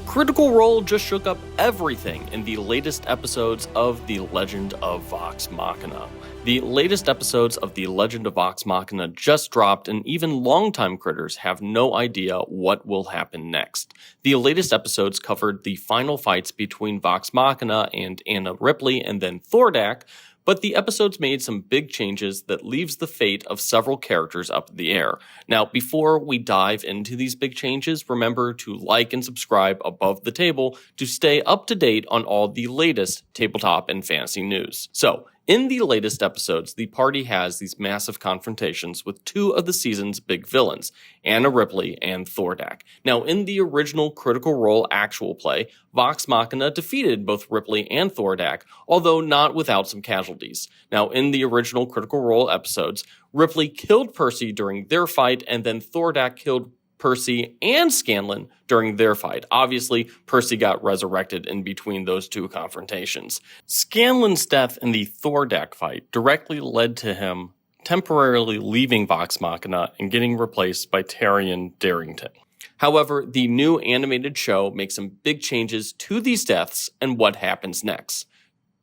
Critical Role just shook up everything in the latest episodes of The Legend of Vox Machina. The latest episodes of The Legend of Vox Machina just dropped, and even longtime critters have no idea what will happen next. The latest episodes covered the final fights between Vox Machina and Anna Ripley and then Thordak, but the episodes made some big changes that leaves the fate of several characters up in the air. Now, before we dive into these big changes, remember to like and subscribe above the table to stay up to date on all the latest tabletop and fantasy news. So, in the latest episodes, the party has these massive confrontations with two of the season's big villains, Anna Ripley and Thordak. Now, in the original Critical Role actual play, Vox Machina defeated both Ripley and Thordak, although not without some casualties. Now, in the original Critical Role episodes, Ripley killed Percy during their fight, and then Thordak killed Percy and Scanlan during their fight. Obviously, Percy got resurrected in between those two confrontations. Scanlan's death in the Thordak fight directly led to him temporarily leaving Vox Machina and getting replaced by Tyrion Darrington. However, the new animated show makes some big changes to these deaths and what happens next.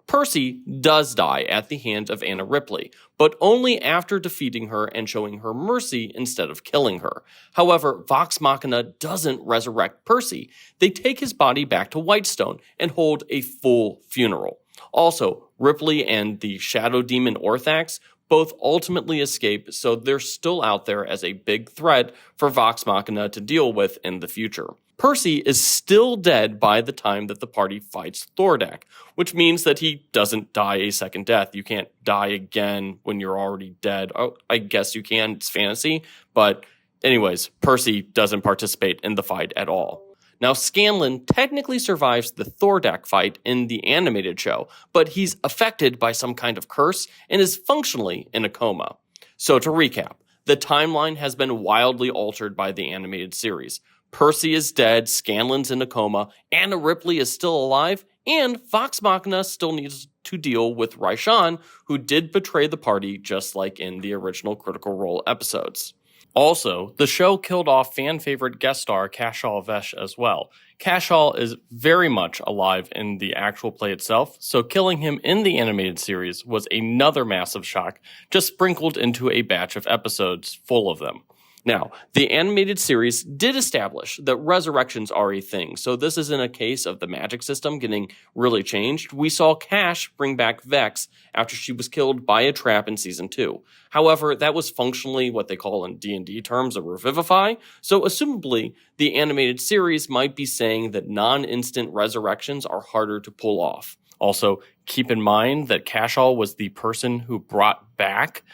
Percy does die at the hands of Anna Ripley, but only after defeating her and showing her mercy instead of killing her. However, Vox Machina doesn't resurrect Percy. They take his body back to Whitestone and hold a full funeral. Also, Ripley and the shadow demon Orthax both ultimately escape, so they're still out there as a big threat for Vox Machina to deal with in the future. Percy is still dead by the time that the party fights Thordak, which means that he doesn't die a second death. You can't die again when you're already dead. Oh, I guess you can, it's fantasy, but anyways, Percy doesn't participate in the fight at all. Now, Scanlan technically survives the Thordak fight in the animated show, but he's affected by some kind of curse and is functionally in a coma. So to recap, the timeline has been wildly altered by the animated series. Percy is dead, Scanlan's in a coma, Anna Ripley is still alive, and Vox Machina still needs to deal with Raishan, who did betray the party just like in the original Critical Role episodes. Also, the show killed off fan-favorite guest star Kashal Vesh as well. Kashal is very much alive in the actual play itself, so killing him in the animated series was another massive shock, just sprinkled into a batch of episodes full of them. Now, the animated series did establish that resurrections are a thing, so this isn't a case of the magic system getting really changed. We saw Cash bring back Vex after she was killed by a trap in Season 2. However, that was functionally what they call in D&D terms a revivify, so assumably the animated series might be saying that non-instant resurrections are harder to pull off. Also, keep in mind that Kashal was the person who brought back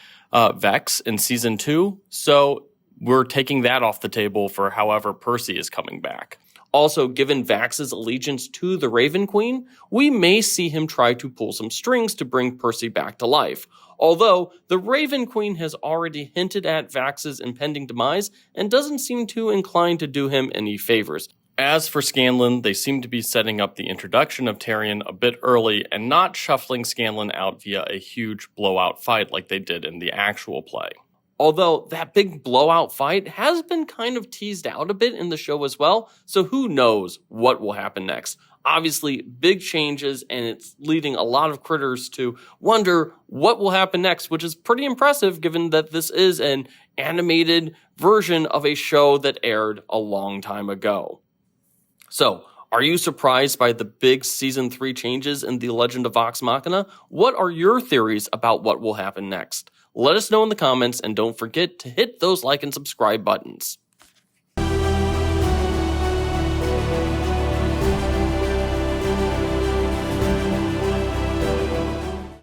Vex in Season 2, so we're taking that off the table for however Percy is coming back. Also, given Vax's allegiance to the Raven Queen, we may see him try to pull some strings to bring Percy back to life. Although, the Raven Queen has already hinted at Vax's impending demise and doesn't seem too inclined to do him any favors. As for Scanlan, they seem to be setting up the introduction of Tyrion a bit early and not shuffling Scanlan out via a huge blowout fight like they did in the actual play. Although that big blowout fight has been kind of teased out a bit in the show as well, so who knows what will happen next. Obviously, big changes, and it's leading a lot of critters to wonder what will happen next, which is pretty impressive given that this is an animated version of a show that aired a long time ago. So, are you surprised by the big Season 3 changes in The Legend of Vox Machina? What are your theories about what will happen next? Let us know in the comments, and don't forget to hit those like and subscribe buttons.